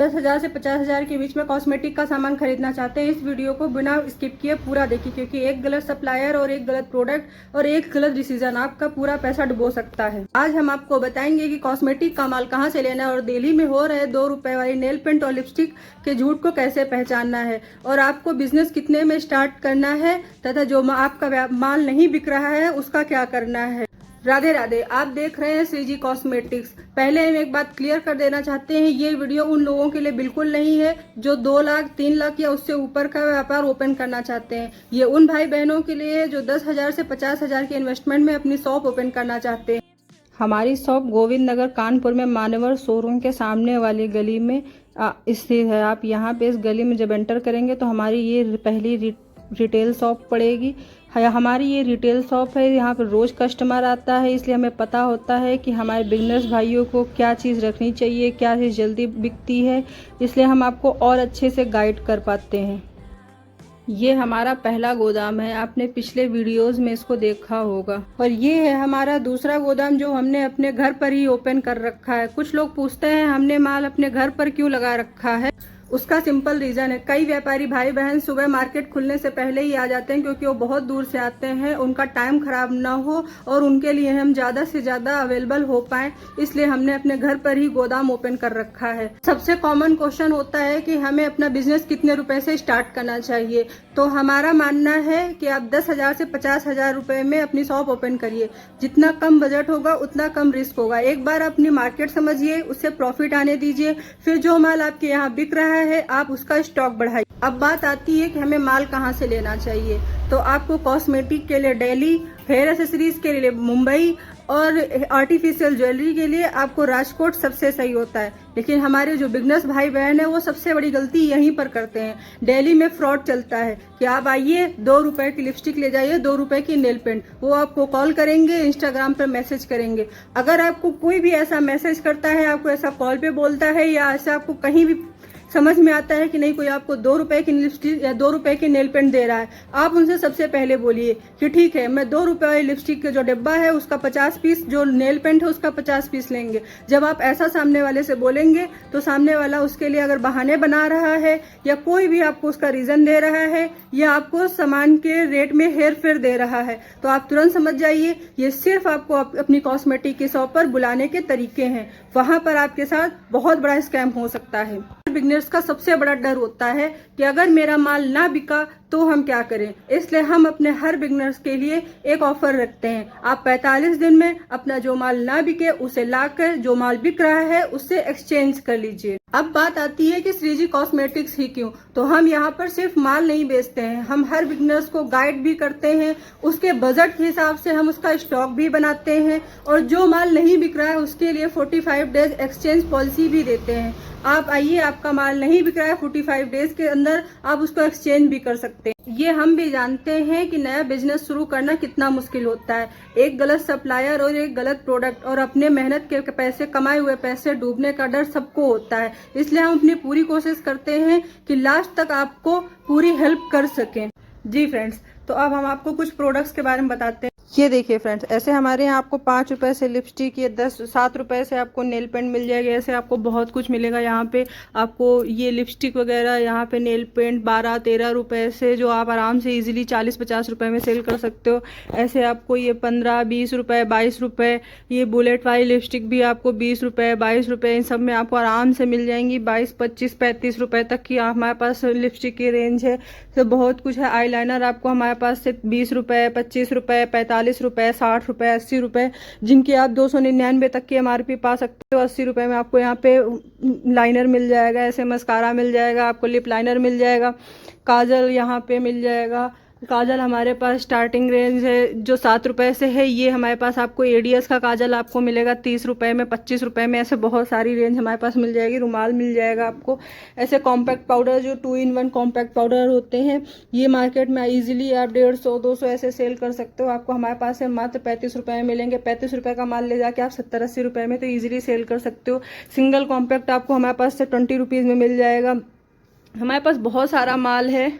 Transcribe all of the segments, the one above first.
10,000 से 50,000 के बीच में कॉस्मेटिक का सामान खरीदना चाहते हैं, इस वीडियो को बिना स्किप किए पूरा देखिए, क्योंकि एक गलत सप्लायर और एक गलत प्रोडक्ट और एक गलत डिसीजन आपका पूरा पैसा डुबो सकता है। आज हम आपको बताएंगे कि कॉस्मेटिक का माल कहां से लेना है और दिल्ली में हो रहे 2 रुपए वाली नेल पेंट और लिपस्टिक के झूठ को कैसे पहचानना है और आपको बिजनेस कितने में स्टार्ट करना है तथा जो आपका माल नहीं बिक रहा है उसका क्या करना है। राधे राधे, आप देख रहे हैं श्रीजी कॉस्मेटिक्स। पहले हम एक बात क्लियर कर देना चाहते हैं, ये वीडियो उन लोगों के लिए बिल्कुल नहीं है जो 2 लाख 3 लाख या उससे ऊपर का व्यापार ओपन करना चाहते हैं। ये उन भाई बहनों के लिए है जो 10,000 से 50,000 के इन्वेस्टमेंट में अपनी शॉप ओपन करना चाहते हैं। हमारी शॉप गोविंद नगर कानपुर में मानवर शोरूम के सामने वाली गली में स्थित है। आप यहाँ पे इस गली में जब एंटर करेंगे तो हमारी ये पहली रिटेल शॉप पड़ेगी। हमारी ये रिटेल शॉप है, यहाँ पर रोज़ कस्टमर आता है, इसलिए हमें पता होता है कि हमारे बिगनर्स भाइयों को क्या चीज़ रखनी चाहिए, क्या चीज़ जल्दी बिकती है, इसलिए हम आपको और अच्छे से गाइड कर पाते हैं। ये हमारा पहला गोदाम है, आपने पिछले वीडियोस में इसको देखा होगा। और ये है हमारा दूसरा गोदाम जो हमने अपने घर पर ही ओपन कर रखा है। कुछ लोग पूछते हैं हमने माल अपने घर पर क्यों लगा रखा है, उसका सिंपल रीज़न है, कई व्यापारी भाई बहन सुबह मार्केट खुलने से पहले ही आ जाते हैं क्योंकि वो बहुत दूर से आते हैं, उनका टाइम खराब ना हो और उनके लिए हम ज़्यादा से ज़्यादा अवेलेबल हो पाएं, इसलिए हमने अपने घर पर ही गोदाम ओपन कर रखा है। सबसे कॉमन क्वेश्चन होता है कि हमें अपना बिजनेस कितने रुपए से स्टार्ट करना चाहिए, तो हमारा मानना है कि आप 10,000 से 50,000 रुपए में अपनी शॉप ओपन करिए। जितना कम बजट होगा उतना कम रिस्क होगा। एक बार अपनी मार्केट समझिए, उससे प्रॉफिट आने दीजिए, फिर जो माल आपके यहाँ बिक रहा है आप उसका स्टॉक बढ़ाइए। अब बात आती है कि हमें माल कहाँ से लेना चाहिए, तो आपको कॉस्मेटिक के लिए दिल्ली, हेयर एक्सेसरीज के लिए मुंबई और आर्टिफिशियल ज्वेलरी के लिए आपको राजकोट सबसे सही होता है। लेकिन हमारे जो बिजनेस भाई बहन है वो सबसे बड़ी गलती यहीं पर करते हैं। दिल्ली में फ्रॉड चलता है कि आप आइए 2 रुपए की लिपस्टिक ले जाइए, 2 रुपए की नेल पेंट, वो आपको कॉल करेंगे, इंस्टाग्राम पर मैसेज करेंगे। अगर आपको कोई भी ऐसा मैसेज करता है, आपको ऐसा कॉल पे बोलता है या ऐसा आपको कहीं भी समझ में आता है कि नहीं कोई आपको 2 रुपए की लिपस्टिक या 2 रुपए की नेल पेंट दे रहा है, आप उनसे सबसे पहले बोलिए कि ठीक है, मैं 2 रुपए वाली लिपस्टिक का जो डिब्बा है उसका 50 पीस, जो नेल पेंट है उसका 50 पीस लेंगे। जब आप ऐसा सामने वाले से बोलेंगे तो सामने वाला उसके लिए अगर बहाने बना रहा है या कोई भी आपको उसका रीजन दे रहा है या आपको सामान के रेट में हेर फेर दे रहा है, तो आप तुरंत समझ जाइए ये सिर्फ आपको अपनी कॉस्मेटिक की शॉप पर बुलाने के तरीके हैं। वहां पर आपके साथ बहुत बड़ा स्कैम हो सकता है। बिगनर्स का सबसे बड़ा डर होता है कि अगर मेरा माल ना बिका तो हम क्या करें, इसलिए हम अपने हर बिगनर्स के लिए एक ऑफर रखते हैं। आप 45 दिन में अपना जो माल ना बिके उसे लाकर जो माल बिक रहा है उससे एक्सचेंज कर लीजिए। अब बात आती है कि श्रीजी कॉस्मेटिक्स ही क्यों, तो हम यहाँ पर सिर्फ माल नहीं बेचते हैं, हम हर बिगनर्स को गाइड भी करते हैं, उसके बजट के हिसाब से हम उसका स्टॉक भी बनाते हैं और जो माल नहीं बिक रहा है उसके लिए 45 डेज एक्सचेंज पॉलिसी भी देते हैं। आप आइए, आपका माल नहीं बिक रहा है, 45 डेज के अंदर आप उसको एक्सचेंज भी कर सकते हैं। ये हम भी जानते हैं कि नया बिजनेस शुरू करना कितना मुश्किल होता है। एक गलत सप्लायर और एक गलत प्रोडक्ट और अपने मेहनत के पैसे, कमाए हुए पैसे डूबने का डर सबको होता है, इसलिए हम अपनी पूरी कोशिश करते हैं कि लास्ट तक आपको पूरी हेल्प कर सकें। जी फ्रेंड्स, तो अब हम आपको कुछ प्रोडक्ट्स के बारे में बताते हैं। ये देखिए फ्रेंड्स, ऐसे हमारे यहाँ आपको 5 रुपए से लिपस्टिक, ये 7 रुपए से आपको नेल पेंट मिल जाएगा। ऐसे आपको बहुत कुछ मिलेगा यहाँ पे। आपको ये लिपस्टिक वगैरह, यहाँ पे नेल पेंट 12-13 रुपए से जो आप आराम से इजीली 40-50 रुपए में सेल कर सकते हो। ऐसे आपको ये 15-20 रुपए, 22 रुपए, ये बुलेट वाली लिपस्टिक भी आपको 20 रुपए, 22 रुपए, इन सब में आपको आराम से मिल जाएंगी। 22, 25, 35 रुपए तक की हमारे पास लिपस्टिक की रेंज है, तो बहुत कुछ है। आईलाइनर आपको हमारे पास से 20 रुपए, 25 रुपए, 45 रुपए, 60 रुपए, 80 रुपए, जिनकी आप 299 तक की MRP पा सकते हो। 80 रुपए में आपको यहाँ पे लाइनर मिल जाएगा, ऐसे मस्कारा मिल जाएगा, आपको लिप लाइनर मिल जाएगा, काजल यहाँ पे मिल जाएगा। काजल हमारे पास स्टार्टिंग रेंज है जो 7 रुपए से है। ये हमारे पास आपको एडीएस का काजल आपको मिलेगा 30 रुपए में, 25 रुपए में, ऐसे बहुत सारी रेंज हमारे पास मिल जाएगी। रुमाल मिल जाएगा आपको। ऐसे कॉम्पैक्ट पाउडर जो 2 in 1 कॉम्पैक्ट पाउडर होते हैं, ये मार्केट में इजीली आप 150-200 ऐसे सेल कर सकते हो। आपको हमारे पास से मात्र 35 रुपए में मिलेंगे। 35 रुपए का माल ले जाके आप 70-80 रुपए में तो ईजिली सेल कर सकते हो। सिंगल कॉम्पैक्ट आपको हमारे पास से 20 रुपीज़ में मिल जाएगा। हमारे पास बहुत सारा माल है।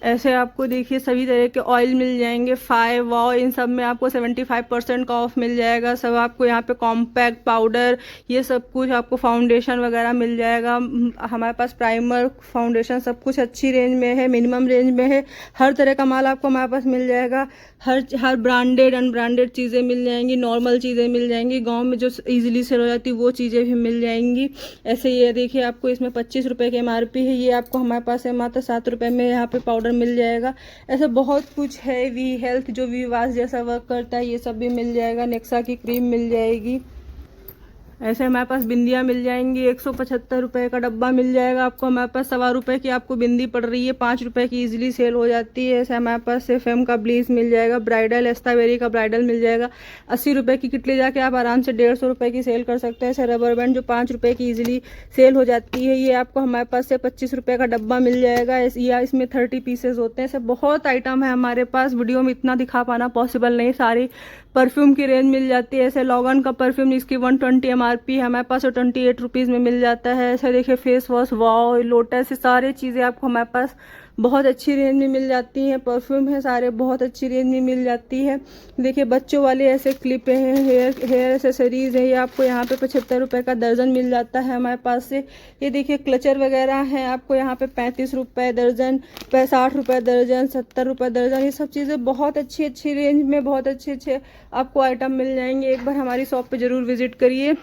ऐसे आपको देखिए सभी तरह के ऑयल मिल जाएंगे, फाइव वाव, इन सब में आपको 75% का ऑफ मिल जाएगा। सब आपको यहाँ पे कॉम्पैक्ट पाउडर, ये सब कुछ आपको फाउंडेशन वगैरह मिल जाएगा। हमारे पास प्राइमर, फाउंडेशन सब कुछ अच्छी रेंज में है, मिनिमम रेंज में है। हर तरह का माल आपको हमारे पास मिल जाएगा। हर ब्रांडेड अनब्रांडेड चीज़ें मिल जाएंगी, नॉर्मल चीज़ें मिल जाएंगी, गाँव में जो ईजिली सेल हो जाती है वो चीज़ें भी मिल जाएंगी। ऐसे ये देखिए आपको इसमें 25 रुपये की MRP है, ये आपको हमारे पास है मात्र 7 रुपये में यहाँ पे पाउडर मिल जाएगा। ऐसे बहुत कुछ है। वी हेल्थ जो वी वाश जैसा वर्क करता है ये सब भी मिल जाएगा। नेक्सा की क्रीम मिल जाएगी। ऐसे हमारे पास बिंदियाँ मिल जाएंगी, 175 रुपये का डब्बा मिल जाएगा आपको। हमारे पास 1.25 रुपये की आपको बिंदी पड़ रही है, 5 रुपये की इजीली सेल हो जाती है। ऐसे हमारे पास एफएम का ब्लीच मिल जाएगा, ब्राइडल एस्तावेरी का ब्राइडल मिल जाएगा। 80 रुपये की किट ले जाके आप आराम से 150 रुपये की सेल कर सकते हैं। ऐसे रबर बैंड जो 5 रुपये की इजीली सेल हो जाती है, ये आपको हमारे पास से 25 रुपये का डब्बा मिल जाएगा। या इसमें 30 पीसेज होते हैं। ऐसे बहुत आइटम है हमारे पास, वीडियो में इतना दिखा पाना पॉसिबल नहीं। सारी परफ्यूम की रेंज मिल जाती है। ऐसे लॉगन का परफ्यूम जिसकी 120 MRP है हमारे पास 28 रुपीज़ में मिल जाता है। ऐसे देखिए फेस वॉश, वाव, लोटस, सारी चीज़ें आपको हमारे पास बहुत अच्छी रेंज में मिल जाती हैं। परफ्यूम है सारे बहुत अच्छी रेंज में मिल जाती है। देखिए बच्चों वाले ऐसे क्लिप हैं, हेयर एसेसरीज है, ये आपको यहाँ पे 75 रुपये का दर्जन मिल जाता है हमारे पास से। ये देखिए क्लचर वगैरह हैं आपको यहाँ पे 35 रुपये दर्जन, 60 रुपये दर्जन, 70 रुपये दर्जन। ये सब चीज़ें बहुत अच्छी अच्छी रेंज में बहुत अच्छे आपको आइटम मिल जाएंगे। एक बार हमारी शॉप पे ज़रूर विजिट करिए।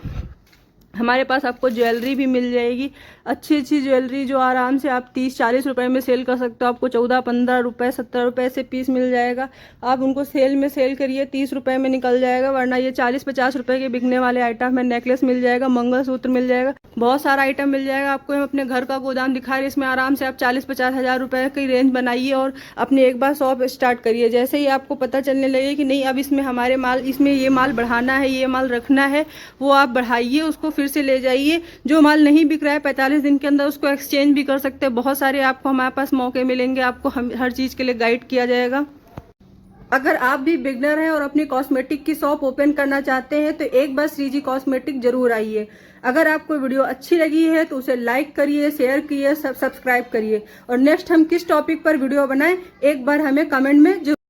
हमारे पास आपको ज्वेलरी भी मिल जाएगी, अच्छी अच्छी ज्वेलरी जो आराम से आप 30-40 रुपये में सेल कर सकते हो। आपको 14-15 रुपये, 70 रुपये से पीस मिल जाएगा। आप उनको सेल में सेल करिए, 30 रुपये में निकल जाएगा, वरना ये 40-50 रुपये के बिकने वाले आइटम है। नेकलेस मिल जाएगा, मंगलसूत्र मिल जाएगा, बहुत सारा आइटम मिल जाएगा। आपको हम अपने घर का गोदाम दिखा रहे हैं, इसमें आराम से आप 40-50 हज़ार रुपये की रेंज बनाइए और अपने एक बार शॉप स्टार्ट करिए। जैसे ही आपको पता चलने लगे कि नहीं अब इसमें हमारे माल, इसमें ये माल बढ़ाना है, ये माल रखना है, वो आप बढ़ाइए, उसको फिर से ले जाइए। जो माल नहीं बिक रहा है 45 दिन के अंदर उसको एक्सचेंज भी कर सकते हैं। बहुत सारे आपको हमारे पास मौके मिलेंगे, आपको हर चीज़ के लिए गाइड किया जाएगा। अगर आप भी बिगनर हैं और अपनी कॉस्मेटिक की शॉप ओपन करना चाहते हैं तो एक बार श्रीजी कॉस्मेटिक जरूर आइए। अगर आपको वीडियो अच्छी लगी है तो उसे लाइक करिए, शेयर करिए, सब्सक्राइब करिए और नेक्स्ट हम किस टॉपिक पर वीडियो बनाएं एक बार हमें कमेंट में